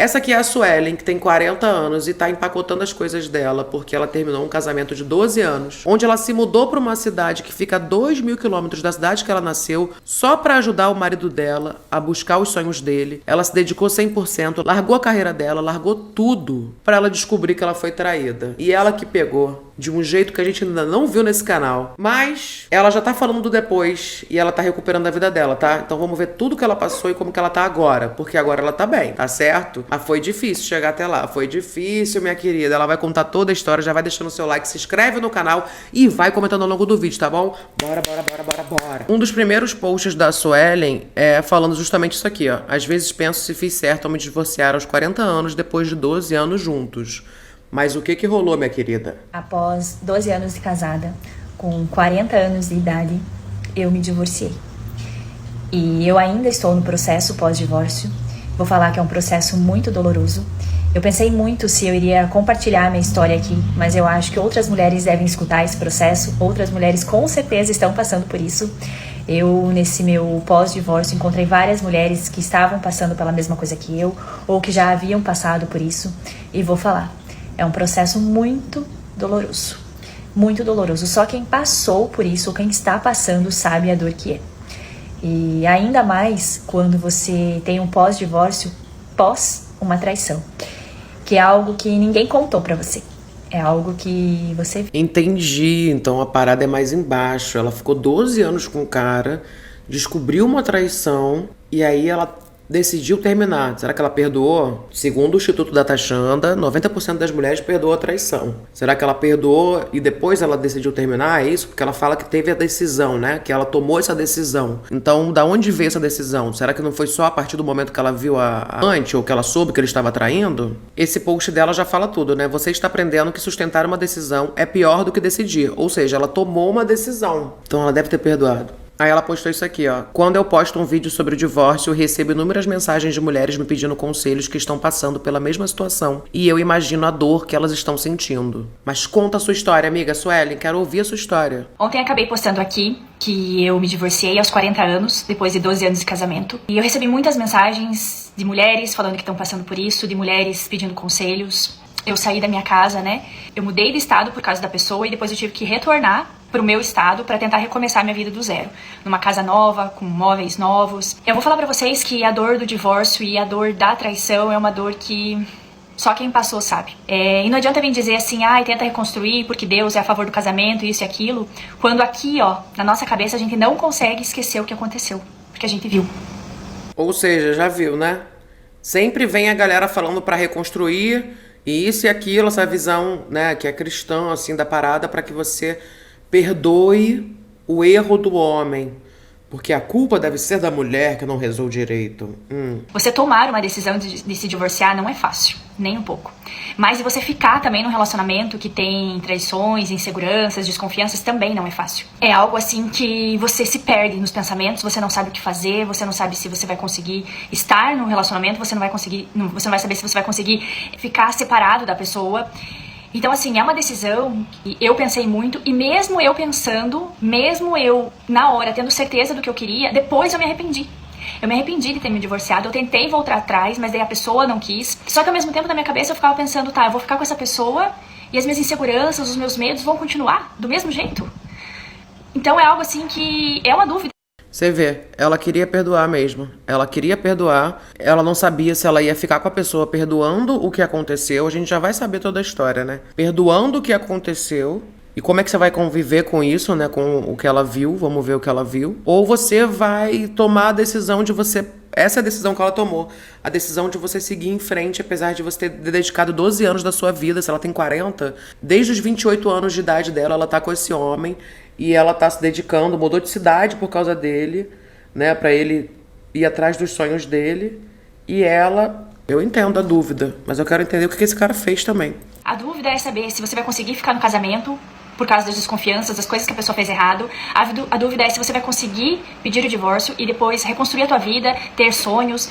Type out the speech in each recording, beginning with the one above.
Essa aqui é a Suelen, que tem 40 anos e tá empacotando as coisas dela, porque ela terminou um casamento de 12 anos, onde ela se mudou para uma cidade que fica a 2.000 quilômetros da cidade que ela nasceu, só para ajudar o marido dela a buscar os sonhos dele. Ela se dedicou 100%, largou a carreira dela, largou tudo para ela descobrir que ela foi traída. E ela que pegou de um jeito que a gente ainda não viu nesse canal. Mas ela já tá falando do depois e ela tá recuperando a vida dela, tá? Então vamos ver tudo que ela passou e como que ela tá agora, porque agora ela tá bem, tá certo? Mas foi difícil chegar até lá, foi difícil, minha querida. Ela vai contar toda a história, já vai deixando o seu like, se inscreve no canal e vai comentando ao longo do vídeo, tá bom? Bora, bora, bora, bora, bora. Um dos primeiros posts da Suelen é falando justamente isso aqui, ó. Às vezes penso se fiz certo ao me divorciar aos 40 anos depois de 12 anos juntos. Mas o que rolou, minha querida? Após 12 anos de casada, com 40 anos de idade, eu me divorciei. E eu ainda estou no processo pós-divórcio. Vou falar que é um processo muito doloroso. Eu pensei muito se eu iria compartilhar minha história aqui, mas eu acho que outras mulheres devem escutar esse processo. Outras mulheres com certeza estão passando por isso. Eu, nesse meu pós-divórcio, encontrei várias mulheres que estavam passando pela mesma coisa que eu, ou que já haviam passado por isso, e vou falar. É um processo muito doloroso, muito doloroso. Só quem passou por isso, ou quem está passando, sabe a dor que é. E ainda mais quando você tem um pós-divórcio, pós uma traição, que é algo que ninguém contou pra você. É algo que você... Entendi, então a parada é mais embaixo. Ela ficou 12 anos com o cara, descobriu uma traição e aí ela decidiu terminar. Será que ela perdoou? Segundo o Instituto da Tachanda, 90% das mulheres perdoam a traição. Será que ela perdoou e depois ela decidiu terminar? É isso? Porque ela fala que teve a decisão, né? Que ela tomou essa decisão. Então, da onde veio essa decisão? Será que não foi só a partir do momento que ela viu a amante ou que ela soube que ele estava traindo? Esse post dela já fala tudo, né? Você está aprendendo que sustentar uma decisão é pior do que decidir. Ou seja, ela tomou uma decisão. Então, ela deve ter perdoado. Aí ela postou isso aqui, ó. Quando eu posto um vídeo sobre o divórcio, eu recebo inúmeras mensagens de mulheres me pedindo conselhos que estão passando pela mesma situação. E eu imagino a dor que elas estão sentindo. Mas conta a sua história, amiga Suelen. Quero ouvir a sua história. Ontem acabei postando aqui que eu me divorciei aos 40 anos, depois de 12 anos de casamento. E eu recebi muitas mensagens de mulheres falando que estão passando por isso, de mulheres pedindo conselhos. Eu saí da minha casa, né? Eu mudei de estado por causa da pessoa e depois eu tive que retornar pro meu estado para tentar recomeçar minha vida do zero, numa casa nova, com móveis novos. Eu vou falar para vocês que a dor do divórcio e a dor da traição é uma dor que só quem passou sabe. E não adianta vir dizer assim, tenta reconstruir porque Deus é a favor do casamento, isso e aquilo, quando aqui, ó, na nossa cabeça a gente não consegue esquecer o que aconteceu, porque a gente viu. Ou seja, já viu, né? Sempre vem a galera falando para reconstruir e isso e aquilo, essa visão, né, que é cristã, assim, da parada, para que você perdoe o erro do homem, porque a culpa deve ser da mulher que não rezou direito. Você tomar uma decisão de se divorciar não é fácil, nem um pouco. Mas você ficar também num relacionamento que tem traições, inseguranças, desconfianças, também não é fácil. É algo assim que você se perde nos pensamentos, você não sabe o que fazer, você não sabe se você vai conseguir estar num relacionamento, você não vai saber se você vai conseguir ficar separado da pessoa. Então, assim, é uma decisão que eu pensei muito, e mesmo eu pensando, mesmo eu, na hora, tendo certeza do que eu queria, depois eu me arrependi. Eu me arrependi de ter me divorciado, eu tentei voltar atrás, mas daí a pessoa não quis. Só que ao mesmo tempo, na minha cabeça, eu ficava pensando, eu vou ficar com essa pessoa e as minhas inseguranças, os meus medos vão continuar do mesmo jeito. Então é algo assim que é uma dúvida. Você vê, ela queria perdoar mesmo. Ela queria perdoar. Ela não sabia se ela ia ficar com a pessoa perdoando o que aconteceu. A gente já vai saber toda a história, né? Perdoando o que aconteceu. E como é que você vai conviver com isso, né? Com o que ela viu. Vamos ver o que ela viu. Ou você vai tomar a decisão de você... Essa é a decisão que ela tomou. A decisão de você seguir em frente, apesar de você ter dedicado 12 anos da sua vida. Se ela tem 40, desde os 28 anos de idade dela, ela tá com esse homem. E ela tá se dedicando, mudou de cidade por causa dele, né? Pra ele ir atrás dos sonhos dele. E ela... Eu entendo a dúvida, mas eu quero entender o que esse cara fez também. A dúvida é saber se você vai conseguir ficar no casamento por causa das desconfianças, das coisas que a pessoa fez errado. A dúvida é se você vai conseguir pedir o divórcio e depois reconstruir a tua vida, ter sonhos,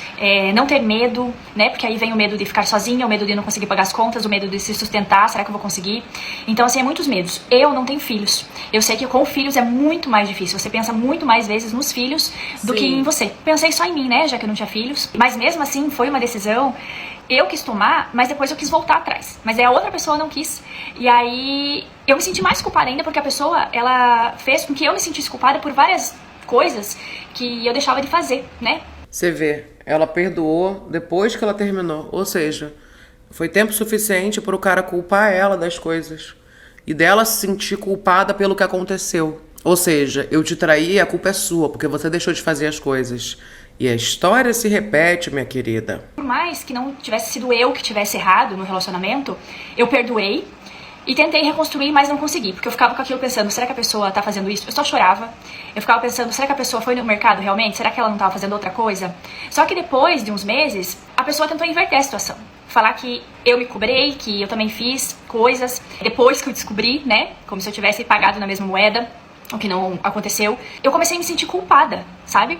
não ter medo, né? Porque aí vem o medo de ficar sozinha, o medo de não conseguir pagar as contas, o medo de se sustentar, será que eu vou conseguir? Então, assim, é muitos medos. Eu não tenho filhos. Eu sei que com filhos é muito mais difícil. Você pensa muito mais vezes nos filhos do que em você. Pensei só em mim, né? Já que eu não tinha filhos. Mas mesmo assim, foi uma decisão eu quis tomar, mas depois eu quis voltar atrás. Mas aí a outra pessoa não quis. E aí eu me senti mais culpada ainda, porque a pessoa, ela fez com que eu me sentisse culpada por várias coisas que eu deixava de fazer, né? Você vê, ela perdoou depois que ela terminou. Ou seja, foi tempo suficiente para o cara culpar ela das coisas. E dela se sentir culpada pelo que aconteceu. Ou seja, eu te traí e a culpa é sua, porque você deixou de fazer as coisas. E a história se repete, minha querida. Por mais que não tivesse sido eu que tivesse errado no relacionamento, eu perdoei e tentei reconstruir, mas não consegui. Porque eu ficava com aquilo pensando, será que a pessoa tá fazendo isso? Eu só chorava. Eu ficava pensando, será que a pessoa foi no mercado realmente? Será que ela não tava fazendo outra coisa? Só que depois de uns meses, a pessoa tentou inverter a situação. Falar que eu me cobrei, que eu também fiz coisas depois que eu descobri, né? Como se eu tivesse pagado na mesma moeda, o que não aconteceu. Eu comecei a me sentir culpada, sabe?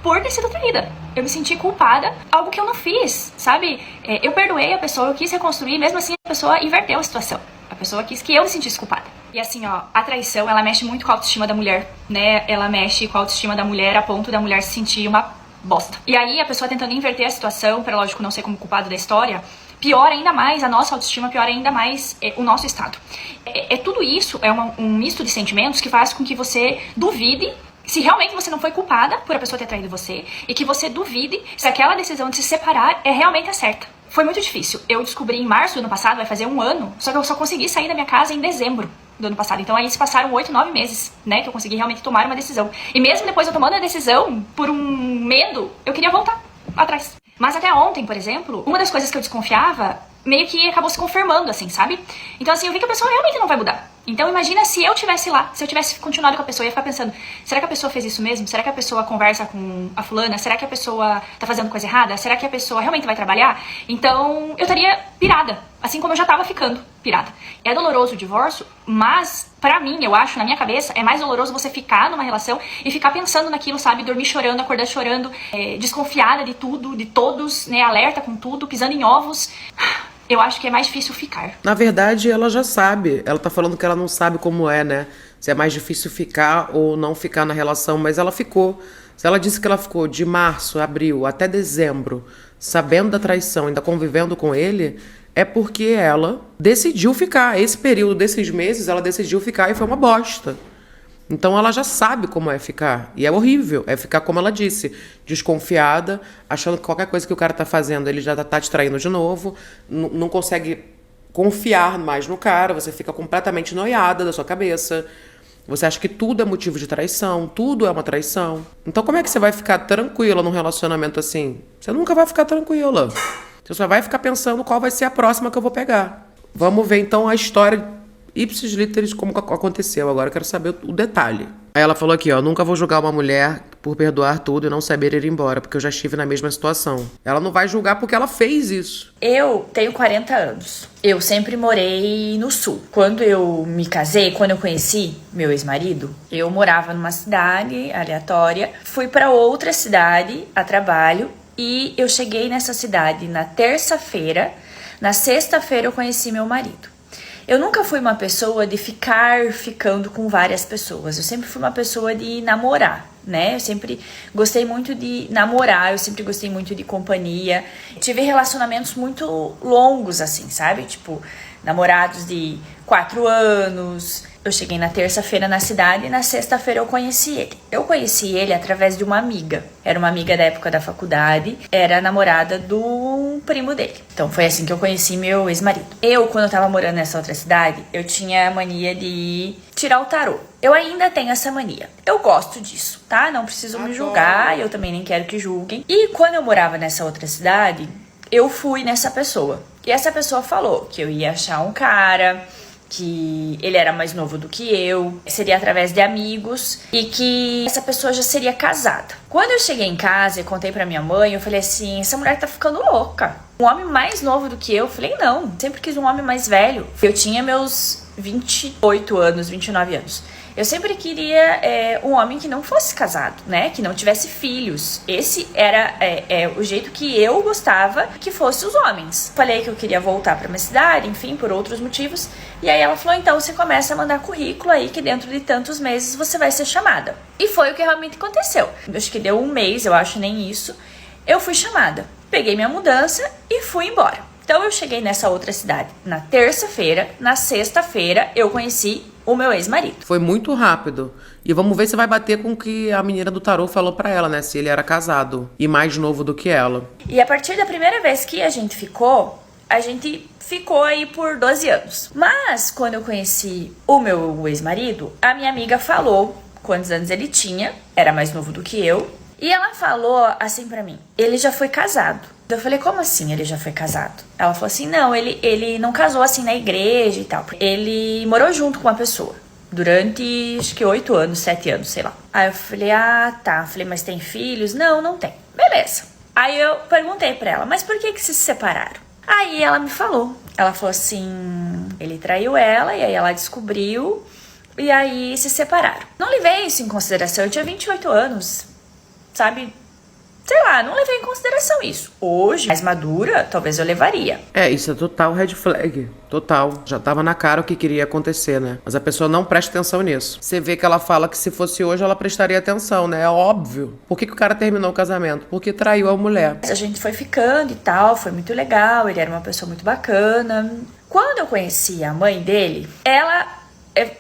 Por ter sido traída. Eu me senti culpada, algo que eu não fiz, sabe? Eu perdoei a pessoa, eu quis reconstruir, mesmo assim a pessoa inverteu a situação. A pessoa quis que eu me sentisse culpada. E assim, ó, a traição, ela mexe muito com a autoestima da mulher, né? Ela mexe com a autoestima da mulher a ponto da mulher se sentir uma bosta. E aí a pessoa tentando inverter a situação, pra lógico não ser como culpado da história, piora ainda mais a nossa autoestima, piora ainda mais o nosso estado. Tudo isso é um misto de sentimentos que faz com que você duvide se realmente você não foi culpada por a pessoa ter traído você e que você duvide se aquela decisão de se separar é realmente a certa. Foi muito difícil. Eu descobri em março do ano passado, vai fazer um ano, só que eu só consegui sair da minha casa em dezembro do ano passado. Então aí se passaram 8, 9 meses, né, que eu consegui realmente tomar uma decisão. E mesmo depois eu tomando a decisão, por um medo, eu queria voltar atrás. Mas até ontem, por exemplo, uma das coisas que eu desconfiava meio que acabou se confirmando, assim, sabe? Então assim, eu vi que a pessoa realmente não vai mudar. Então imagina se eu tivesse lá, se eu tivesse continuado com a pessoa, eu ia ficar pensando, será que a pessoa fez isso mesmo? Será que a pessoa conversa com a fulana? Será que a pessoa tá fazendo coisa errada? Será que a pessoa realmente vai trabalhar? Então eu estaria pirada, assim como eu já tava ficando pirada. É doloroso o divórcio, mas pra mim, eu acho, na minha cabeça, é mais doloroso você ficar numa relação e ficar pensando naquilo, sabe? Dormir chorando, acordar chorando, desconfiada de tudo, de todos, né? Alerta com tudo, pisando em ovos. Eu acho que é mais difícil ficar. Na verdade, ela já sabe. Ela tá falando que ela não sabe como é, né? Se é mais difícil ficar ou não ficar na relação, mas ela ficou. Se ela disse que ela ficou de março, abril até dezembro, sabendo da traição, ainda convivendo com ele, é porque ela decidiu ficar. Esse período desses meses, ela decidiu ficar e foi uma bosta. Então ela já sabe como é ficar. E é horrível. É ficar, como ela disse, desconfiada, achando que qualquer coisa que o cara tá fazendo, ele já tá te traindo de novo, não consegue confiar mais no cara, você fica completamente noiada da sua cabeça. Você acha que tudo é motivo de traição, tudo é uma traição. Então como é que você vai ficar tranquila num relacionamento assim? Você nunca vai ficar tranquila. Você só vai ficar pensando qual vai ser a próxima que eu vou pegar. Vamos ver então a história ipsis literis como aconteceu. Agora eu quero saber o detalhe. Aí ela falou aqui, ó, nunca vou julgar uma mulher por perdoar tudo e não saber ir embora, porque eu já estive na mesma situação. Ela não vai julgar porque ela fez isso. Eu tenho 40 anos. Eu sempre morei no sul. Quando eu me casei, quando eu conheci meu ex-marido, eu morava numa cidade aleatória, fui para outra cidade a trabalho e eu cheguei nessa cidade na terça-feira. Na sexta-feira eu conheci meu marido. Eu nunca fui uma pessoa de ficar ficando com várias pessoas. Eu sempre fui uma pessoa de namorar, né? Eu sempre gostei muito de namorar, eu sempre gostei muito de companhia. Tive relacionamentos muito longos, assim, sabe? Tipo, namorados de 4 anos. Eu cheguei na terça-feira na cidade e na sexta-feira eu conheci ele. Eu conheci ele através de uma amiga. Era uma amiga da época da faculdade, era a namorada do primo dele. Então foi assim que eu conheci meu ex-marido. Eu, quando eu tava morando nessa outra cidade, eu tinha a mania de tirar o tarô. Eu ainda tenho essa mania. Eu gosto disso, tá? Não preciso me julgar, eu também nem quero que julguem. E quando eu morava nessa outra cidade, eu fui nessa pessoa. E essa pessoa falou que eu ia achar um cara, que ele era mais novo do que eu, seria através de amigos e que essa pessoa já seria casada. Quando eu cheguei em casa e contei pra minha mãe, eu falei assim, essa mulher tá ficando louca. Um homem mais novo do que eu falei, não, sempre quis um homem mais velho. Eu tinha meus 28 anos, 29 anos. Eu sempre queria um homem que não fosse casado, né? Que não tivesse filhos. Esse era o jeito que eu gostava que fosse os homens. Falei que eu queria voltar pra minha cidade, enfim, por outros motivos. E aí ela falou, então você começa a mandar currículo aí que dentro de tantos meses você vai ser chamada. E foi o que realmente aconteceu. Acho que deu um mês, eu acho, nem isso. eu fui chamada. Peguei minha mudança e fui embora. Então eu cheguei nessa outra cidade na terça-feira, na sexta-feira eu conheci o meu ex-marido. Foi muito rápido. E vamos ver se vai bater com o que a menina do tarô falou pra ela, né? Se ele era casado e mais novo do que ela. E a partir da primeira vez que a gente ficou aí por 12 anos. Mas quando eu conheci o meu ex-marido, a minha amiga falou quantos anos ele tinha, era mais novo do que eu. E ela falou assim pra mim, ele já foi casado. Eu falei, como assim ele já foi casado? Ela falou assim, não, ele não casou assim na igreja e tal. Ele morou junto com uma pessoa durante, acho que 8 anos, 7 anos, sei lá. Aí eu falei, ah, tá. Falei, mas tem filhos? Não, não tem. Beleza. Aí eu perguntei pra ela, mas por que se separaram? Aí ela me falou. Ela falou assim, ele traiu ela e aí ela descobriu e aí se separaram. Não levei isso em consideração, eu tinha 28 anos, sabe? Sei lá, não levei em consideração isso. Hoje, mais madura, talvez eu levaria. Isso é total red flag. Total. Já tava na cara o que queria acontecer, né? Mas a pessoa não presta atenção nisso. Você vê que ela fala que se fosse hoje, ela prestaria atenção, né? É óbvio. Por que o cara terminou o casamento? Porque traiu a mulher. A gente foi ficando e tal, foi muito legal, ele era uma pessoa muito bacana. Quando eu conheci a mãe dele, ela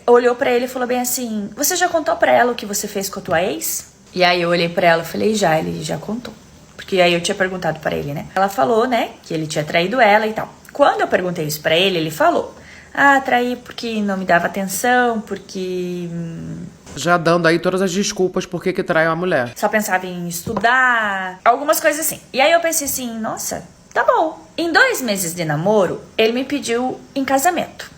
olhou pra ele e falou bem assim, você já contou pra ela o que você fez com a tua ex? E aí eu olhei pra ela e falei, ele já contou. Porque aí eu tinha perguntado pra ele, né? Ela falou, né, que ele tinha traído ela e tal. Quando eu perguntei isso pra ele, ele falou, traí porque não me dava atenção, porque... Já dando aí todas as desculpas por que traiu a mulher. Só pensava em estudar, algumas coisas assim. E aí eu pensei assim, nossa, tá bom. Em 2 meses de namoro, ele me pediu em casamento.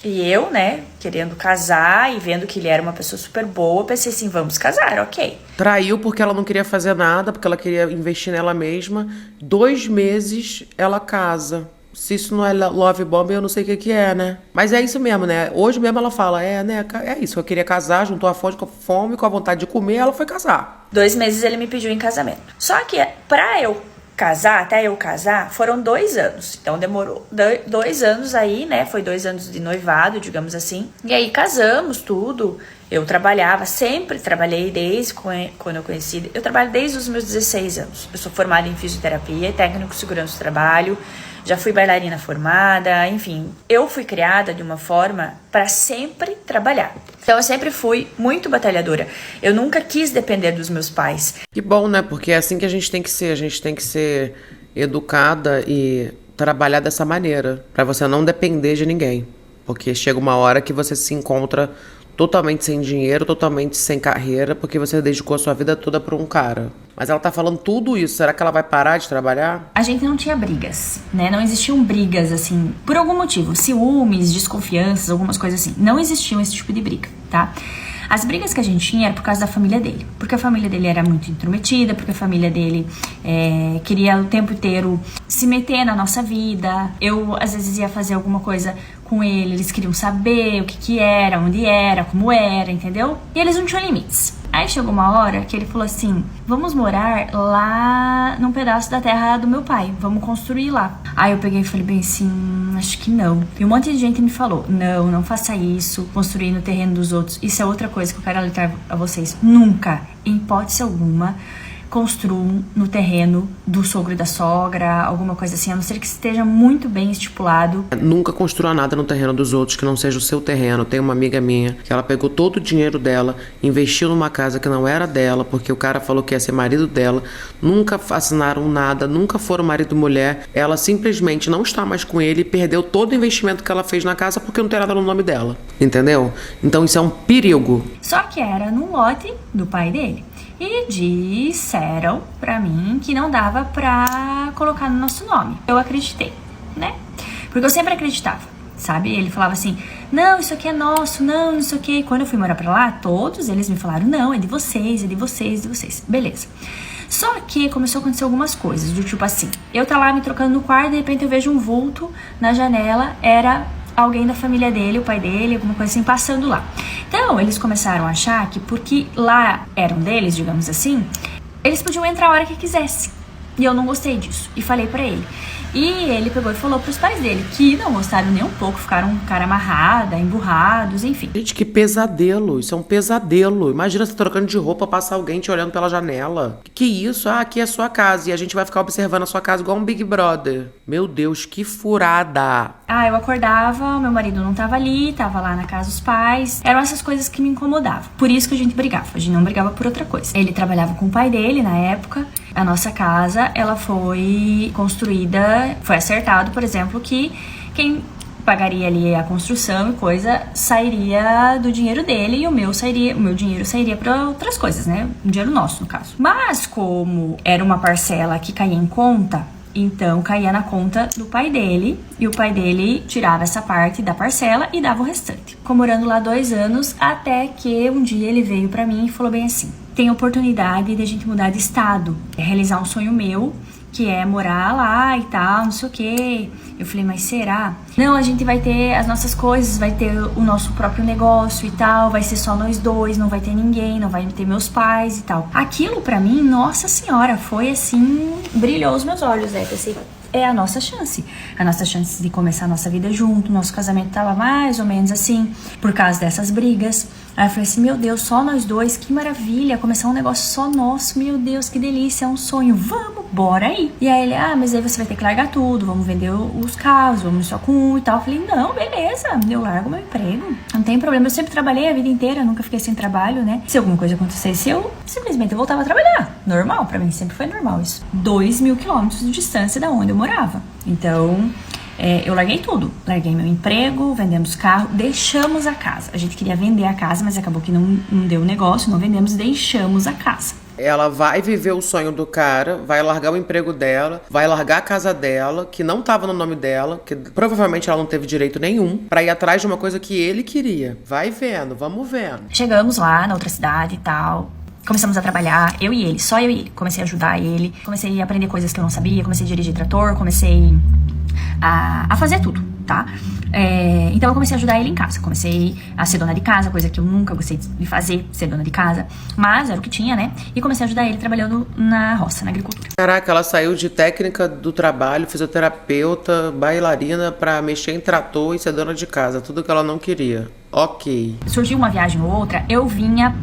E eu, né, querendo casar e vendo que ele era uma pessoa super boa, pensei assim, vamos casar, ok. Traiu porque ela não queria fazer nada, porque ela queria investir nela mesma. 2 meses, ela casa. Se isso não é love bomb, eu não sei o que é, né? Mas é isso mesmo, né? Hoje mesmo ela fala, né? É isso, eu queria casar, juntou a fome com a vontade de comer, ela foi casar. 2 meses ele me pediu em casamento. Só que pra eu casar, até eu casar, foram 2 anos. Então demorou 2 anos aí, né? Foi 2 anos de noivado, digamos assim. E aí casamos, tudo. Eu trabalhava, sempre trabalhei desde quando eu conheci. Eu trabalho desde os meus 16 anos. Eu sou formada em fisioterapia, técnico de segurança do trabalho. Já fui bailarina formada, enfim. Eu fui criada de uma forma para sempre trabalhar. Então eu sempre fui muito batalhadora. Eu nunca quis depender dos meus pais. Que bom, né? Porque é assim que a gente tem que ser. A gente tem que ser educada e trabalhar dessa maneira, para você não depender de ninguém. Porque chega uma hora que você se encontra totalmente sem dinheiro, totalmente sem carreira, porque você dedicou a sua vida toda para um cara. Mas ela tá falando tudo isso, será que ela vai parar de trabalhar? A gente não tinha brigas, né? Não existiam brigas, assim, por algum motivo. Ciúmes, desconfianças, algumas coisas assim. Não existiam esse tipo de briga, tá? As brigas que a gente tinha era por causa da família dele. Porque a família dele era muito intrometida, porque a família dele queria o tempo inteiro se meter na nossa vida. Eu, às vezes, ia fazer alguma coisa com ele, eles queriam saber o que era, onde era, como era, entendeu? E eles não tinham limites. Aí chegou uma hora que ele falou assim, vamos morar lá num pedaço da terra do meu pai, vamos construir lá. Aí eu peguei e falei bem assim, acho que não. E um monte de gente me falou, não faça isso, construir no terreno dos outros. Isso é outra coisa que eu quero alertar a vocês. Nunca, em hipótese alguma, construam no terreno do sogro e da sogra, alguma coisa assim, a não ser que esteja muito bem estipulado. Nunca construa nada no terreno dos outros que não seja o seu terreno. Tem uma amiga minha que ela pegou todo o dinheiro dela, investiu numa casa que não era dela, porque o cara falou que ia ser marido dela, nunca assinaram nada, nunca foram marido e mulher. Ela simplesmente não está mais com ele e perdeu todo o investimento que ela fez na casa porque não tem nada no nome dela, entendeu? Então isso é um perigo. Só que era no lote do pai dele. E disseram pra mim que não dava pra colocar no nosso nome. Eu acreditei, né? Porque eu sempre acreditava, sabe? Ele falava assim, não, isso aqui é nosso, não sei o quê. E quando eu fui morar pra lá, todos eles me falaram, não, é de vocês, é de vocês, é de vocês. Beleza. Só que começou a acontecer algumas coisas, do tipo assim, eu tá lá me trocando no quarto, de repente eu vejo um vulto na janela, era alguém da família dele, o pai dele, alguma coisa assim, passando lá. Então, eles começaram a achar que porque lá eram deles, digamos assim, eles podiam entrar a hora que quisessem. E eu não gostei disso. E falei pra ele. E ele pegou e falou pros pais dele, que não gostaram nem um pouco, ficaram com cara amarrada, emburrados, enfim. Gente, que pesadelo. Isso é um pesadelo. Imagina você trocando de roupa, passa alguém te olhando pela janela. Que isso? Ah, aqui é a sua casa. E a gente vai ficar observando a sua casa igual um Big Brother. Meu Deus, que furada. Ah, eu acordava, meu marido não tava ali, tava lá na casa dos pais. Eram essas coisas que me incomodavam. Por isso que a gente brigava. A gente não brigava por outra coisa. Ele trabalhava com o pai dele na época. A nossa casa, ela foi construída, foi acertado, por exemplo, que quem pagaria ali a construção e coisa sairia do dinheiro dele e o meu dinheiro sairia para outras coisas, né? Um dinheiro nosso, no caso. Mas como era uma parcela que caía em conta, então caía na conta do pai dele e o pai dele tirava essa parte da parcela e dava o restante. Ficou morando lá 2 anos até que um dia ele veio para mim e falou bem assim: tem oportunidade de a gente mudar de estado, realizar um sonho meu, que é morar lá e tal, não sei o quê. Eu falei, mas será? Não, a gente vai ter as nossas coisas, vai ter o nosso próprio negócio e tal, vai ser só nós dois, não vai ter ninguém, não vai ter meus pais e tal. Aquilo pra mim, nossa senhora, foi assim, brilhou os meus olhos, né? Pensei, é a nossa chance de começar a nossa vida junto. Nosso casamento tava mais ou menos assim, por causa dessas brigas. Aí eu falei assim, meu Deus, só nós dois, que maravilha, começar um negócio só nosso, meu Deus, que delícia, é um sonho, vamos, bora aí. E aí ele, mas aí você vai ter que largar tudo, vamos vender os carros, vamos só com um e tal. Eu falei, não, beleza, eu largo meu emprego, não tem problema, eu sempre trabalhei a vida inteira, nunca fiquei sem trabalho, né. Se alguma coisa acontecesse, eu simplesmente voltava a trabalhar, normal, pra mim sempre foi normal isso. 2.000 quilômetros de distância da onde eu morava, então... eu larguei tudo, larguei meu emprego, vendemos carro, deixamos a casa. A gente queria vender a casa, mas acabou que não deu negócio, não vendemos, deixamos a casa. Ela vai viver o sonho do cara, vai largar o emprego dela, vai largar a casa dela, que não tava no nome dela, que provavelmente ela não teve direito nenhum, pra ir atrás de uma coisa que ele queria. Vai vendo, vamos vendo. Chegamos lá na outra cidade e tal. Começamos a trabalhar, eu e ele, só eu e ele. Comecei a ajudar ele, comecei a aprender coisas que eu não sabia, comecei a dirigir trator, comecei a fazer tudo, tá? Então eu comecei a ajudar ele em casa, comecei a ser dona de casa, coisa que eu nunca gostei de fazer, ser dona de casa, mas era o que tinha, né? E comecei a ajudar ele trabalhando na roça, na agricultura. Caraca, ela saiu de técnica do trabalho, fisioterapeuta, bailarina, pra mexer em trator e ser dona de casa, tudo que ela não queria. Ok. Surgiu uma viagem ou outra, eu vinha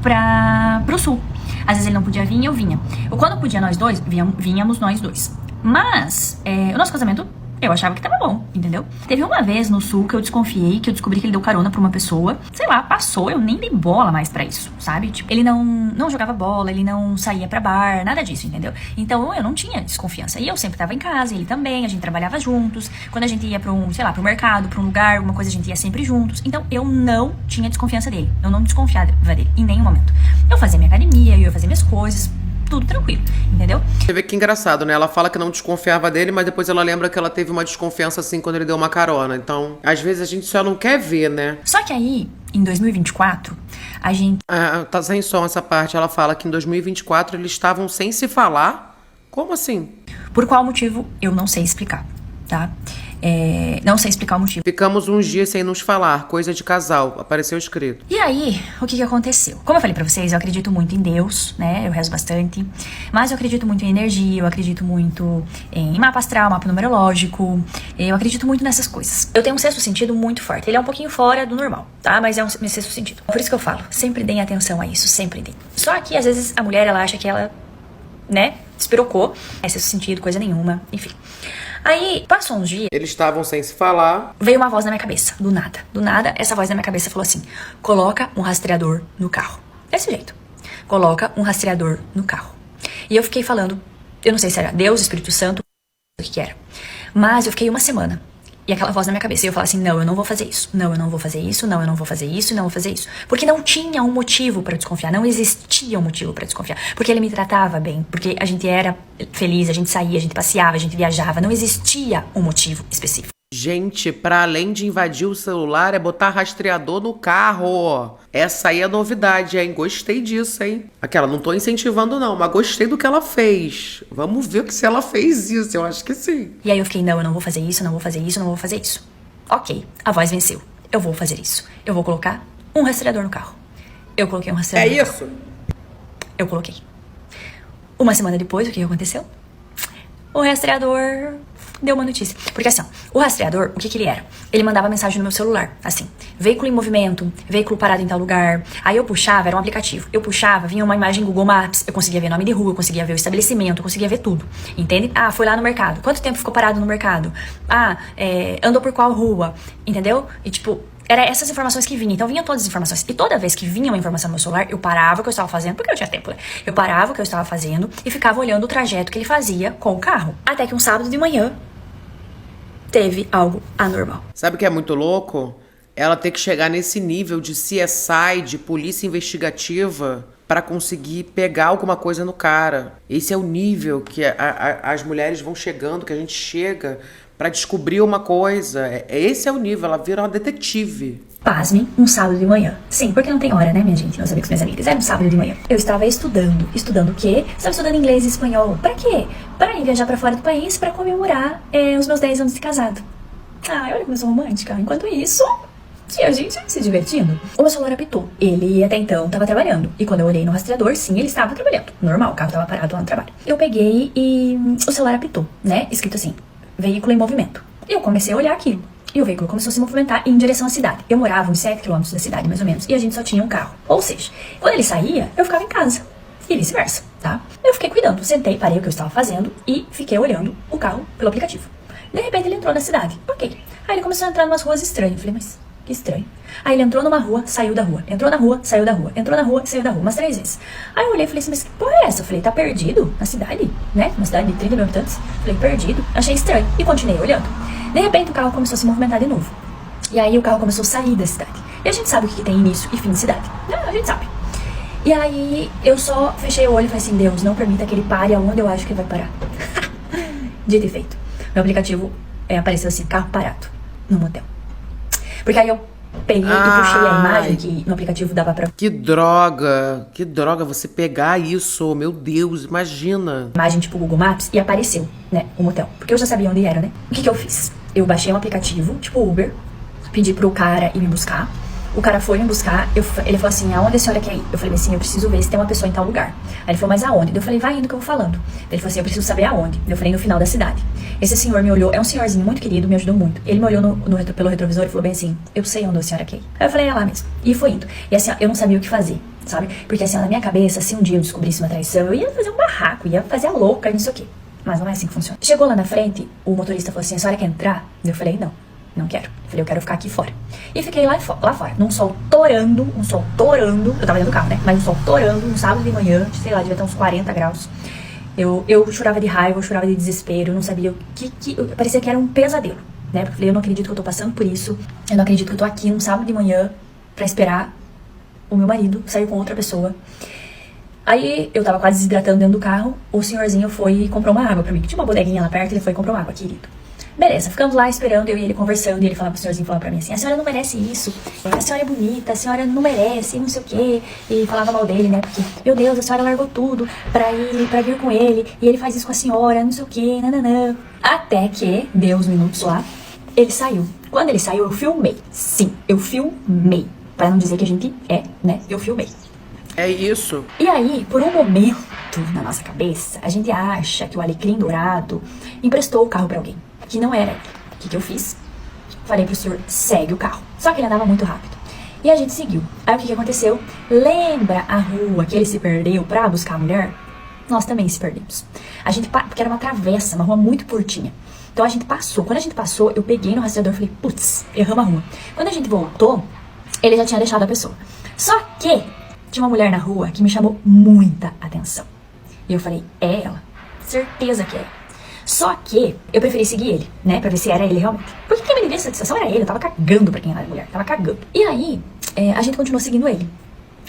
pro sul. Às vezes ele não podia vir, eu vinha. Quando podia nós dois, vinhamos nós dois. Mas o nosso casamento, eu achava que tava bom, entendeu? Teve uma vez no sul que eu desconfiei, que eu descobri que ele deu carona pra uma pessoa. Sei lá, passou, eu nem dei bola mais pra isso, sabe? Tipo, ele não jogava bola, ele não saía pra bar, nada disso, entendeu? Então eu não tinha desconfiança. E eu sempre tava em casa, ele também, a gente trabalhava juntos. Quando a gente ia pro mercado, pra um lugar, alguma coisa, a gente ia sempre juntos. Então eu não tinha desconfiança dele. Eu não desconfiava dele em nenhum momento. Eu fazia minha academia, eu ia fazer minhas coisas, tudo tranquilo, entendeu? Você vê que engraçado, né? Ela fala que não desconfiava dele, mas depois ela lembra que ela teve uma desconfiança assim quando ele deu uma carona. Então, às vezes a gente só não quer ver, né? Só que aí, em 2024, a gente... tá sem som essa parte. Ela fala que em 2024 eles estavam sem se falar. Como assim? Por qual motivo, eu não sei explicar, tá? Não sei explicar o motivo. Ficamos uns dias sem nos falar, coisa de casal, apareceu escrito. E aí, o que aconteceu? Como eu falei pra vocês, eu acredito muito em Deus, né? Eu rezo bastante. Mas eu acredito muito em energia, eu acredito muito em mapa astral, mapa numerológico. Eu acredito muito nessas coisas. Eu tenho um sexto sentido muito forte. Ele é um pouquinho fora do normal, tá? Mas é um sexto sentido. Por isso que eu falo, sempre deem atenção a isso, sempre deem. Só que, às vezes, a mulher, ela acha que ela, né, despirocou. É sexto sentido, coisa nenhuma, enfim. Aí, passou uns dias... Eles estavam sem se falar. Veio uma voz na minha cabeça, do nada. Do nada, essa voz na minha cabeça falou assim: coloca um rastreador no carro. Desse jeito. Coloca um rastreador no carro. E eu fiquei falando, eu não sei se era Deus, Espírito Santo, o que era. Mas eu fiquei uma semana. E aquela voz na minha cabeça. E eu falava assim, não, eu não vou fazer isso. Não, eu não vou fazer isso. Não, eu não vou fazer isso. Não vou fazer isso. Porque não tinha um motivo pra desconfiar. Não existia um motivo pra desconfiar. Porque ele me tratava bem. Porque a gente era feliz, a gente saía, a gente passeava, a gente viajava. Não existia um motivo específico. Gente, pra além de invadir o celular, é botar rastreador no carro. Essa aí é novidade, hein? Gostei disso, hein? Aquela, não tô incentivando não, mas gostei do que ela fez. Vamos ver se ela fez isso, eu acho que sim. E aí eu fiquei, não, eu não vou fazer isso, não vou fazer isso, não vou fazer isso. Ok, a voz venceu. Eu vou fazer isso. Eu vou colocar um rastreador no carro. Eu coloquei um rastreador. É isso? Eu coloquei. Uma semana depois, o que aconteceu? O rastreador deu uma notícia. Porque assim, ó, o rastreador, o que ele era? Ele mandava mensagem no meu celular, assim, veículo em movimento, veículo parado em tal lugar. Aí eu puxava, era um aplicativo. Eu puxava, vinha uma imagem Google Maps, eu conseguia ver nome de rua, eu conseguia ver o estabelecimento, eu conseguia ver tudo, entende? Ah, foi lá no mercado. Quanto tempo ficou parado no mercado? Ah, andou por qual rua? Entendeu? E tipo, era essas informações que vinham. Então vinham todas as informações. E toda vez que vinha uma informação no meu celular, eu parava o que eu estava fazendo, porque eu tinha tempo, né? Eu parava o que eu estava fazendo e ficava olhando o trajeto que ele fazia com o carro. Até que um sábado de manhã, teve algo anormal. Sabe o que é muito louco? Ela ter que chegar nesse nível de CSI, de polícia investigativa, para conseguir pegar alguma coisa no cara. Esse é o nível que as mulheres vão chegando, que a gente chega para descobrir uma coisa. Esse é o nível, ela vira uma detetive. Pasmem, um sábado de manhã. Sim, porque não tem hora, né, minha gente, meus amigos, minhas amigas. Era um sábado de manhã. Eu estava estudando. Estudando o quê? Estava estudando inglês e espanhol. Pra quê? Para ir viajar pra fora do país pra comemorar os meus 10 anos de casado. Ai, olha como eu sou romântica. Enquanto isso, e a gente se divertindo. O meu celular apitou. Ele até então estava trabalhando. E quando eu olhei no rastreador, sim, ele estava trabalhando. Normal, o carro estava parado lá no trabalho. Eu peguei e o celular apitou, né? Escrito assim, veículo em movimento. Eu comecei a olhar aquilo. E o veículo começou a se movimentar em direção à cidade. Eu morava uns 7 quilômetros da cidade, mais ou menos. E a gente só tinha um carro. Ou seja, quando ele saía, eu ficava em casa. E vice-versa, tá? Eu fiquei cuidando. Sentei, parei o que eu estava fazendo e fiquei olhando o carro pelo aplicativo. De repente ele entrou na cidade. Ok. Aí ele começou a entrar em umas ruas estranhas. Eu falei, mas que estranho. Aí ele entrou numa rua, saiu da rua. Entrou na rua, saiu da rua. Entrou na rua, saiu da rua. Umas 3 vezes. Aí eu olhei e falei assim, mas que porra é essa? Eu falei, tá perdido na cidade, né? Uma cidade de 30 mil habitantes. Falei, perdido. Achei estranho. E continuei olhando. De repente o carro começou a se movimentar de novo. E aí o carro começou a sair da cidade. E a gente sabe o que tem início e fim de cidade. A gente sabe. E aí eu só fechei o olho e falei assim, Deus, não permita que ele pare aonde eu acho que ele vai parar. Dito e feito. Meu aplicativo apareceu assim, carro parado, no motel. Porque aí eu peguei e puxei a imagem que no aplicativo dava pra... Que droga você pegar isso, meu Deus, imagina. Imagem tipo Google Maps e apareceu, né, o motel. Porque eu já sabia onde era, né? O que eu fiz? Eu baixei um aplicativo, tipo Uber, pedi pro cara ir me buscar. O cara foi me buscar, ele falou assim, aonde a senhora quer ir? Eu falei assim, eu preciso ver se tem uma pessoa em tal lugar. Aí ele falou, mas aonde? Eu falei, vai indo que eu vou falando. Ele falou assim, eu preciso saber aonde. Eu falei, no final da cidade. Esse senhor me olhou, é um senhorzinho muito querido, me ajudou muito. Ele me olhou pelo retrovisor e falou bem assim, eu sei onde a senhora quer ir. Aí eu falei, é lá mesmo. E foi indo. E assim, eu não sabia o que fazer, sabe? Porque assim, na minha cabeça, se um dia eu descobrisse uma traição, eu ia fazer um barraco, ia fazer a louca, não sei o quê. Mas não é assim que funciona. Chegou lá na frente, o motorista falou assim, a senhora quer entrar? Eu falei, não quero. Eu falei, eu quero ficar aqui fora. E fiquei lá fora, num sol torando, eu tava dentro do carro, né? Mas um sol torando, um sábado de manhã, sei lá, devia ter uns 40 graus. Eu chorava de raiva, eu chorava de desespero, eu não sabia o que parecia que era um pesadelo, né? Porque eu falei, eu não acredito que eu tô passando por isso, eu não acredito que eu tô aqui num sábado de manhã pra esperar o meu marido sair com outra pessoa. Aí eu tava quase desidratando dentro do carro, o senhorzinho foi e comprou uma água pra mim, que tinha uma bodeguinha lá perto, ele foi e comprou uma água, querido. Beleza, ficamos lá esperando, eu e ele conversando, e ele falava pro senhorzinho, falava pra mim assim, a senhora não merece isso, a senhora é bonita, a senhora não merece, não sei o quê, e falava mal dele, né, porque, meu Deus, a senhora largou tudo pra vir com ele, e ele faz isso com a senhora, não sei o quê, nananã. Até que, deu uns minutos lá, ele saiu. Quando ele saiu, eu filmei. Sim, eu filmei. Pra não dizer que a gente né, eu filmei. É isso. E aí, por um momento, na nossa cabeça, a gente acha que o alecrim dourado emprestou o carro pra alguém. Que não era ele. O que eu fiz? Falei pro senhor, segue o carro. Só que ele andava muito rápido. E a gente seguiu. Aí o que aconteceu? Lembra a rua que ele se perdeu pra buscar a mulher? Nós também se perdemos. A gente, porque era uma travessa, uma rua muito curtinha. Então a gente passou. Quando a gente passou, eu peguei no rastreador e falei, putz, erramos a rua. Quando a gente voltou, ele já tinha deixado a pessoa. Só que tinha uma mulher na rua que me chamou muita atenção. E eu falei, é ela. Certeza que é. Só que eu preferi seguir ele, né? Pra ver se era ele realmente. Porque quem me devia satisfação era ele. Eu tava cagando pra quem era a mulher. Tava cagando. E aí, a gente continuou seguindo ele.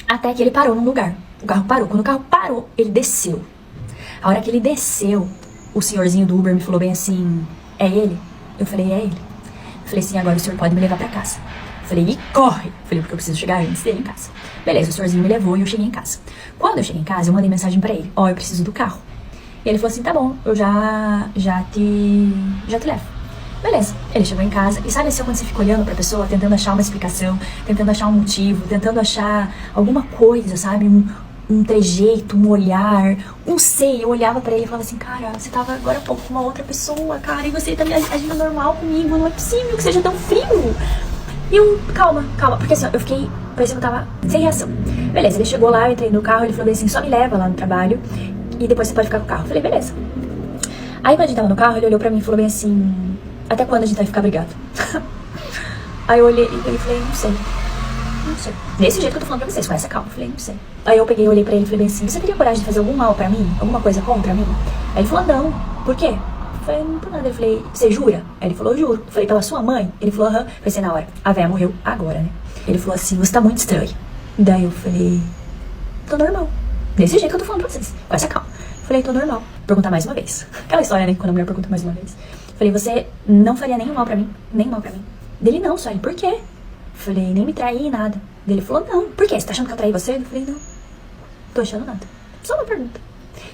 Até que ele parou num lugar. O carro parou. Quando o carro parou, ele desceu. A hora que ele desceu, o senhorzinho do Uber me falou bem assim, é ele? Eu falei, é ele. Eu falei assim, agora o senhor pode me levar pra casa. Eu falei, e corre! Eu falei, porque eu preciso chegar antes dele em casa. Beleza, o senhorzinho me levou e eu cheguei em casa. Quando eu cheguei em casa, eu mandei mensagem pra ele. Ó, eu preciso do carro. E ele falou assim, tá bom, eu já te levo. Beleza. Ele chegou em casa e sabe assim, quando você fica olhando pra pessoa, tentando achar uma explicação, tentando achar um motivo, tentando achar alguma coisa, sabe? um trejeito, um olhar, não sei, eu olhava pra ele e falava assim, cara, você tava agora há pouco com uma outra pessoa, cara, e você tá me agindo normal comigo, não é possível que seja tão frio. E eu, calma, porque assim, eu fiquei, parecia que eu tava sem reação. Beleza, ele chegou lá, eu entrei no carro, ele falou assim, só me leva lá no trabalho e depois você pode ficar com o carro. Eu falei, beleza. Aí quando a gente tava no carro, ele olhou pra mim e falou bem assim, até quando a gente vai ficar brigado? Aí eu olhei e falei, não sei. Desse jeito que eu tô falando pra vocês, com essa calma. Eu falei, não sei. Aí eu peguei, olhei pra ele e falei bem assim, você teria coragem de fazer algum mal pra mim? Alguma coisa contra mim? Aí ele falou, não. Por quê? Eu falei, não por nada. Eu falei, você jura? Aí ele falou, juro. Eu falei, pela sua mãe? Ele falou, aham. Eu pensei na hora, a véia morreu agora, né? Ele falou assim, você tá muito estranho. Daí eu falei, tô normal. Desse jeito que eu tô falando pra vocês, com essa calma. Eu falei, tô normal. Perguntar mais uma vez. Aquela história, né? Quando a mulher pergunta mais uma vez. Eu falei, você não faria nenhum mal pra mim? Nem mal pra mim. Dele, não, só ele, por quê? Eu falei, nem me traí, nada. Ele falou, não, por quê? Você tá achando que eu traí você? Eu falei, não, tô achando nada. Só uma pergunta.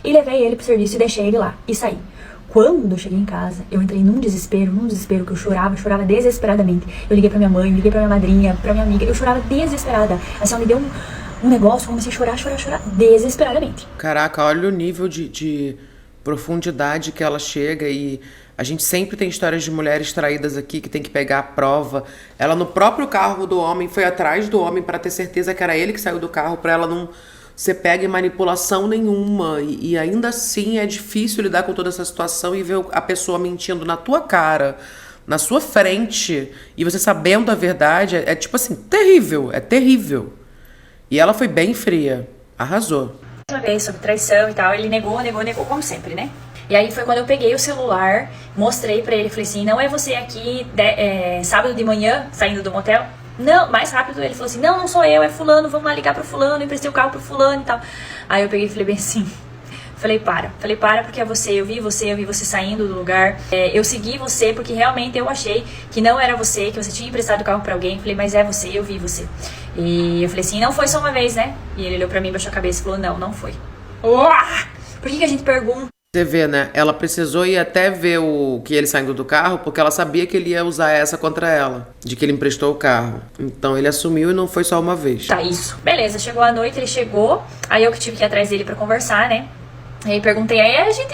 E levei ele pro serviço e deixei ele lá. E saí. Quando eu cheguei em casa, eu entrei num desespero que eu chorava desesperadamente. Eu liguei pra minha mãe, liguei pra minha madrinha, pra minha amiga. Eu chorava desesperada. Assim, ela me deu um negócio, eu comecei a chorar desesperadamente. Caraca, olha o nível de profundidade que ela chega e a gente sempre tem histórias de mulheres traídas aqui que tem que pegar a prova. Ela no próprio carro do homem foi atrás do homem para ter certeza que era ele que saiu do carro, para ela não ser pega em manipulação nenhuma. E ainda assim é difícil lidar com toda essa situação e ver a pessoa mentindo na tua cara, na sua frente, e você sabendo a verdade, é tipo assim, terrível, é terrível. E ela foi bem fria, arrasou. Uma vez sobre traição e tal, ele negou como sempre, né? E aí foi quando eu peguei o celular, mostrei pra ele, falei assim, não é você aqui sábado de manhã, saindo do motel? Não, mais rápido, ele falou assim, não sou eu, é fulano, vamos lá ligar pro fulano, emprestei o carro pro fulano e tal. Aí eu peguei e falei bem assim, falei para porque é você, eu vi você saindo do lugar, eu segui você porque realmente eu achei que não era você, que você tinha emprestado o carro pra alguém, falei, mas é você, eu vi você. E eu falei assim, não foi só uma vez, né? E ele olhou pra mim, baixou a cabeça e falou, não foi. Por que a gente pergunta? Você vê, né? Ela precisou ir até ver o que ele saindo do carro, porque ela sabia que ele ia usar essa contra ela, de que ele emprestou o carro. Então ele assumiu e não foi só uma vez. Tá, isso. Beleza, chegou a noite, ele chegou, aí eu que tive que ir atrás dele pra conversar, né? Aí perguntei, aí a gente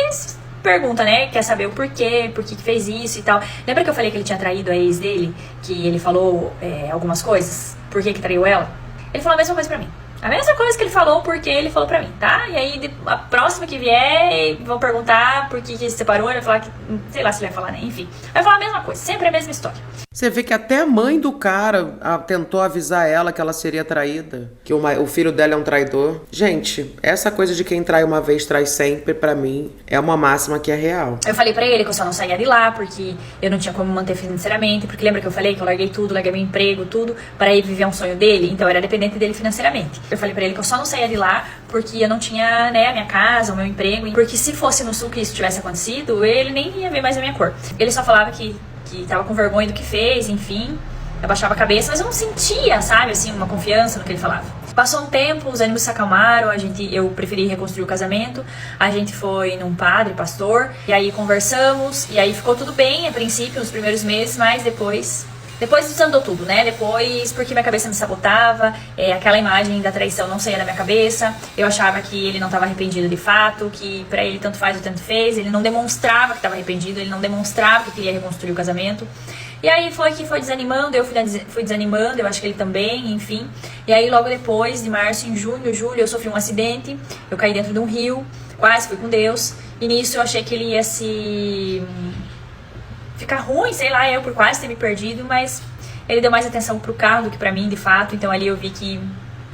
pergunta, né? Quer saber o porquê, por que fez isso e tal. Lembra que eu falei que ele tinha traído a ex dele? Que ele falou algumas coisas? Por que traiu ela? Ele falou a mesma coisa pra mim. A mesma coisa que ele falou, porque ele falou pra mim, tá? E aí, a próxima que vier, vão perguntar por que se separou, ele vai falar que, sei lá se ele vai falar, né? Enfim, vai falar a mesma coisa, sempre a mesma história. Você vê que até a mãe do cara tentou avisar ela que ela seria traída, que o filho dela é um traidor. Gente, essa coisa de quem trai uma vez, trai sempre, pra mim, é uma máxima que é real. Eu falei pra ele que eu só não saía de lá, porque eu não tinha como manter financeiramente, porque lembra que eu falei que eu larguei tudo, larguei meu emprego, tudo, para ir viver um sonho dele? Então eu era dependente dele financeiramente. Eu falei pra ele que eu só não saía de lá porque eu não tinha, né, a minha casa, o meu emprego, porque se fosse no sul que isso tivesse acontecido, ele nem ia ver mais a minha cor. Ele só falava que tava com vergonha do que fez, enfim, eu baixava a cabeça, mas eu não sentia, sabe, assim, uma confiança no que ele falava. Passou um tempo, os ânimos se acalmaram, eu preferi reconstruir o casamento, a gente foi num pastor, e aí conversamos, e aí ficou tudo bem, a princípio, nos primeiros meses, mas depois desandou tudo, né? Depois, porque minha cabeça me sabotava, aquela imagem da traição não saía da minha cabeça, eu achava que ele não estava arrependido de fato, que pra ele tanto faz ou tanto fez, ele não demonstrava que estava arrependido, ele não demonstrava que queria reconstruir o casamento. E aí foi desanimando, eu fui desanimando, eu acho que ele também, enfim. E aí logo depois, de março, em junho, julho, eu sofri um acidente, eu caí dentro de um rio, quase fui com Deus, e nisso eu achei que ele ia ficar ruim, sei lá, eu por quase ter me perdido, mas ele deu mais atenção pro carro do que pra mim, de fato, então ali eu vi que,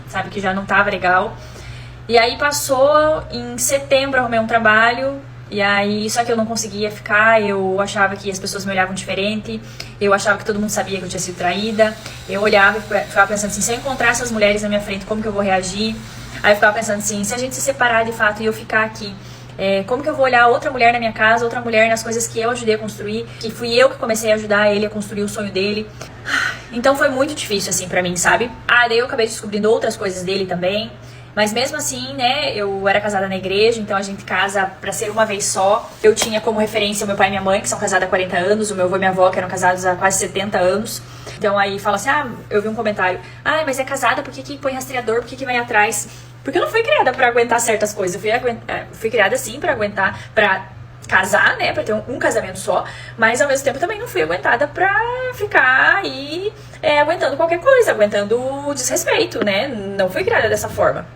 sabe, que já não tava legal. E aí passou, em setembro arrumei um trabalho, e aí, só que eu não conseguia ficar, eu achava que as pessoas me olhavam diferente, eu achava que todo mundo sabia que eu tinha sido traída, eu olhava e ficava pensando assim, se eu encontrar essas mulheres na minha frente, como que eu vou reagir? Aí eu ficava pensando assim, se a gente se separar de fato e eu ficar aqui, como que eu vou olhar outra mulher na minha casa, outra mulher nas coisas que eu ajudei a construir, que fui eu que comecei a ajudar ele a construir o sonho dele. Então foi muito difícil assim pra mim, sabe? Daí eu acabei descobrindo outras coisas dele também, mas mesmo assim, né, eu era casada na igreja, então a gente casa pra ser uma vez só. Eu tinha como referência o meu pai e minha mãe, que são casados há 40 anos, o meu avô e minha avó, que eram casados há quase 70 anos. Então aí fala assim, eu vi um comentário, mas é casada, por que põe rastreador, por que vai atrás? Porque eu não fui criada pra aguentar certas coisas. Fui criada, sim, pra aguentar, pra casar, né, pra ter um casamento só, mas ao mesmo tempo também não fui aguentada pra ficar aí aguentando qualquer coisa, aguentando o desrespeito, né, não fui criada dessa forma.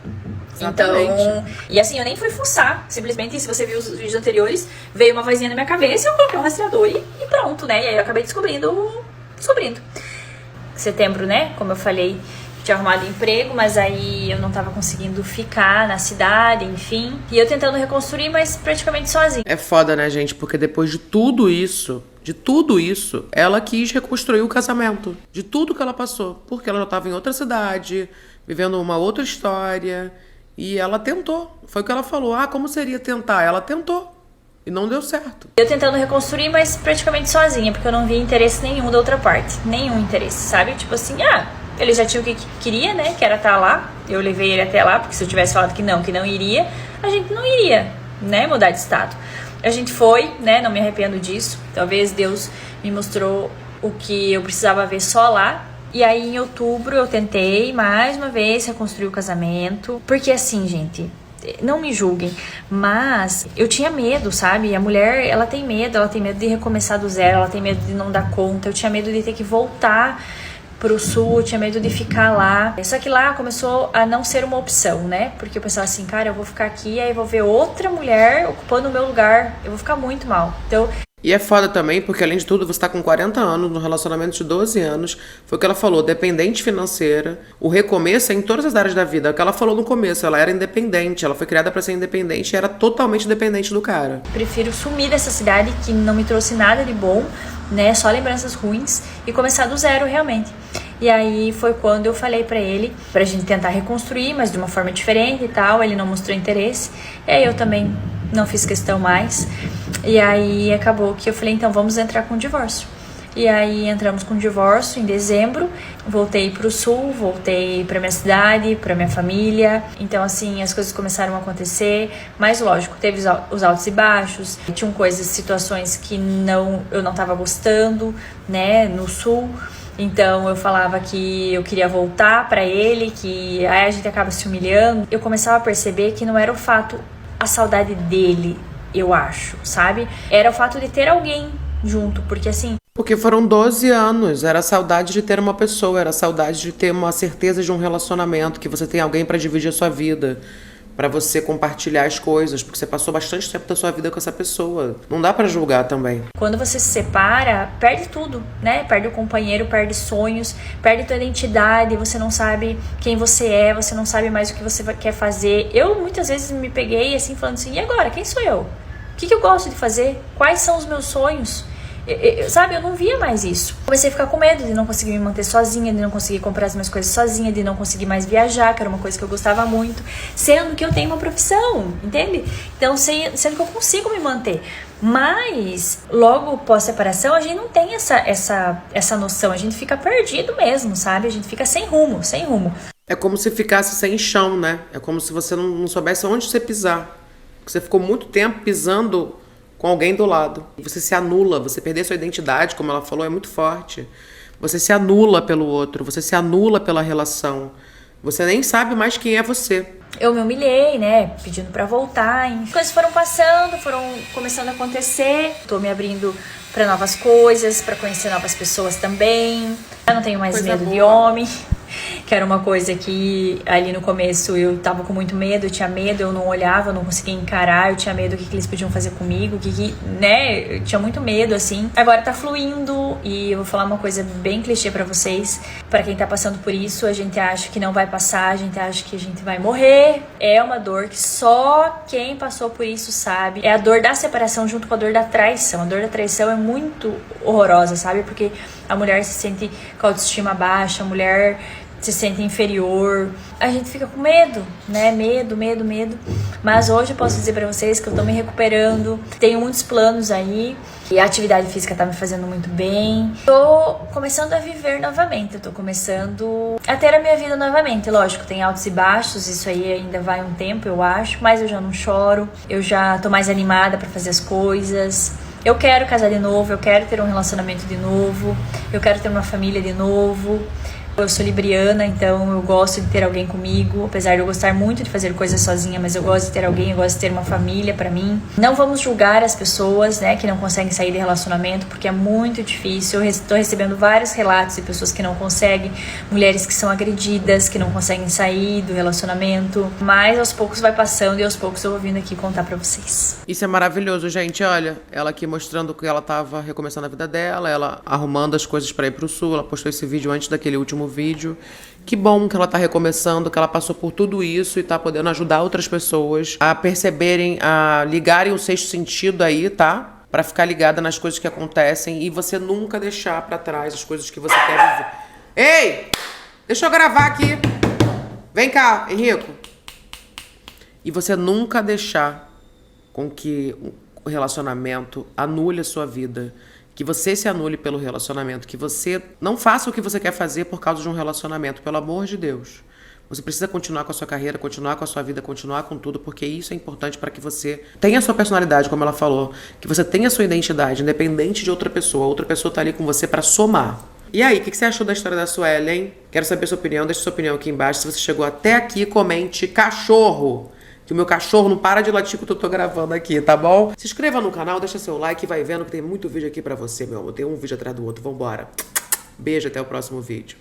Exatamente. Então, e assim, eu nem fui fuçar, simplesmente, se você viu os vídeos anteriores, veio uma vozinha na minha cabeça e eu coloquei um rastreador e pronto, né, e aí eu acabei descobrindo. Setembro, né, como eu falei, tinha arrumado emprego, mas aí eu não tava conseguindo ficar na cidade, enfim. E eu tentando reconstruir, mas praticamente sozinha. É foda, né, gente? Porque depois de tudo isso, ela quis reconstruir o casamento. De tudo que ela passou. Porque ela já tava em outra cidade, vivendo uma outra história. E ela tentou. Foi o que ela falou. Ah, como seria tentar? Ela tentou. E não deu certo. Eu tentando reconstruir, mas praticamente sozinha, porque eu não via interesse nenhum da outra parte. Nenhum interesse, sabe? Tipo assim, ele já tinha o que queria, né? Que era estar lá. Eu levei ele até lá, porque se eu tivesse falado que não iria, a gente não iria, né? Mudar de estado. A gente foi, né? Não me arrependo disso. Talvez Deus me mostrou o que eu precisava ver só lá. E aí, em outubro, eu tentei, mais uma vez, reconstruir o casamento. Porque assim, gente, não me julguem, mas eu tinha medo, sabe? A mulher, ela tem medo de recomeçar do zero, ela tem medo de não dar conta. Eu tinha medo de ter que voltar pro sul, eu tinha medo de ficar lá. Só que lá começou a não ser uma opção, né? Porque eu pensava assim, cara, eu vou ficar aqui, aí eu vou ver outra mulher ocupando o meu lugar, eu vou ficar muito mal. Então... E é foda também, porque além de tudo, você tá com 40 anos, num relacionamento de 12 anos, foi o que ela falou, dependente financeira, o recomeço é em todas as áreas da vida. É o que ela falou no começo, ela era independente, ela foi criada pra ser independente e era totalmente dependente do cara. Prefiro sumir dessa cidade que não me trouxe nada de bom, né, só lembranças ruins, e começar do zero realmente. E aí foi quando eu falei pra ele, pra gente tentar reconstruir, mas de uma forma diferente e tal, ele não mostrou interesse, e aí eu também não fiz questão mais, e aí acabou que eu falei, então vamos entrar com o divórcio. E aí entramos com o divórcio em dezembro, voltei pro sul, voltei pra minha cidade, pra minha família. Então assim, as coisas começaram a acontecer, mas lógico, teve os altos e baixos, tinham coisas, situações que eu não tava gostando, né, no sul. Então eu falava que eu queria voltar pra ele, que aí a gente acaba se humilhando. Eu começava a perceber que não era o fato, a saudade dele, eu acho, sabe? Era o fato de ter alguém junto, porque assim... Porque foram 12 anos, era a saudade de ter uma pessoa, era a saudade de ter uma certeza de um relacionamento, que você tem alguém pra dividir a sua vida, pra você compartilhar as coisas, porque você passou bastante tempo da sua vida com essa pessoa. Não dá pra julgar também. Quando você se separa, perde tudo, né? Perde o companheiro, perde sonhos, perde tua identidade, você não sabe quem você é, você não sabe mais o que você quer fazer. Eu muitas vezes me peguei assim, falando assim, e agora? Quem sou eu? O que eu gosto de fazer? Quais são os meus sonhos? Sabe, eu não via mais isso. Comecei a ficar com medo de não conseguir me manter sozinha, de não conseguir comprar as minhas coisas sozinha, de não conseguir mais viajar, que era uma coisa que eu gostava muito, sendo que eu tenho uma profissão, entende? Então, sendo que eu consigo me manter. Mas, logo pós-separação, a gente não tem essa noção, a gente fica perdido mesmo, sabe? A gente fica sem rumo. É como se ficasse sem chão, né? É como se você não soubesse onde você pisar. Porque você ficou muito tempo pisando com alguém do lado. Você se anula, você perder sua identidade, como ela falou, é muito forte. Você se anula pelo outro, você se anula pela relação. Você nem sabe mais quem é você. Eu me humilhei, né, pedindo pra voltar. As coisas foram passando, foram começando a acontecer. Tô me abrindo pra novas coisas, pra conhecer novas pessoas também. Eu não tenho mais medo de homem, que era uma coisa que ali no começo eu tava com muito medo, eu tinha medo, eu não olhava, eu não conseguia encarar, eu tinha medo do que eles podiam fazer comigo, né, eu tinha muito medo, assim. Agora tá fluindo e eu vou falar uma coisa bem clichê pra vocês, pra quem tá passando por isso, a gente acha que não vai passar, a gente acha que a gente vai morrer. É uma dor que só quem passou por isso sabe. É a dor da separação junto com a dor da traição. A dor da traição é muito horrorosa, sabe? Porque a mulher se sente com a autoestima baixa, a mulher se sente inferior, a gente fica com medo, né? Medo. Mas hoje eu posso dizer pra vocês que eu tô me recuperando, tenho muitos planos aí, e a atividade física tá me fazendo muito bem. Tô começando a viver novamente, eu tô começando a ter a minha vida novamente. Lógico, tem altos e baixos, isso aí ainda vai um tempo, eu acho, mas eu já não choro, eu já tô mais animada pra fazer as coisas. Eu quero casar de novo, eu quero ter um relacionamento de novo, eu quero ter uma família de novo. Eu sou libriana, então eu gosto de ter alguém comigo, apesar de eu gostar muito de fazer coisas sozinha, mas eu gosto de ter alguém, eu gosto de ter uma família pra mim. Não vamos julgar as pessoas, né, que não conseguem sair de relacionamento, porque é muito difícil. Eu estou recebendo vários relatos de pessoas que não conseguem, mulheres que são agredidas, que não conseguem sair do relacionamento, mas aos poucos vai passando e aos poucos eu vou vindo aqui contar pra vocês. Isso é maravilhoso, gente. Olha, ela aqui mostrando que ela tava recomeçando a vida dela, ela arrumando as coisas pra ir pro sul. Ela postou esse vídeo antes daquele último vídeo. Que bom que ela tá recomeçando, que ela passou por tudo isso e tá podendo ajudar outras pessoas a perceberem, a ligarem o sexto sentido aí, tá? Pra ficar ligada nas coisas que acontecem e você nunca deixar pra trás as coisas que você quer viver. Ei! Deixa eu gravar aqui. Vem cá, Henrico. E você nunca deixar com que o relacionamento anule a sua vida, que você se anule pelo relacionamento, que você não faça o que você quer fazer por causa de um relacionamento, pelo amor de Deus. Você precisa continuar com a sua carreira, continuar com a sua vida, continuar com tudo, porque isso é importante para que você tenha a sua personalidade, como ela falou, que você tenha a sua identidade, independente de outra pessoa. A outra pessoa tá ali com você para somar. E aí, o que você achou da história da Sueli, hein? Quero saber a sua opinião, deixa sua opinião aqui embaixo. Se você chegou até aqui, comente cachorro. Que o meu cachorro não para de latir quando eu tô gravando aqui, tá bom? Se inscreva no canal, deixa seu like e vai vendo que tem muito vídeo aqui pra você, meu amor. Tem um vídeo atrás do outro. Vambora. Beijo, até o próximo vídeo.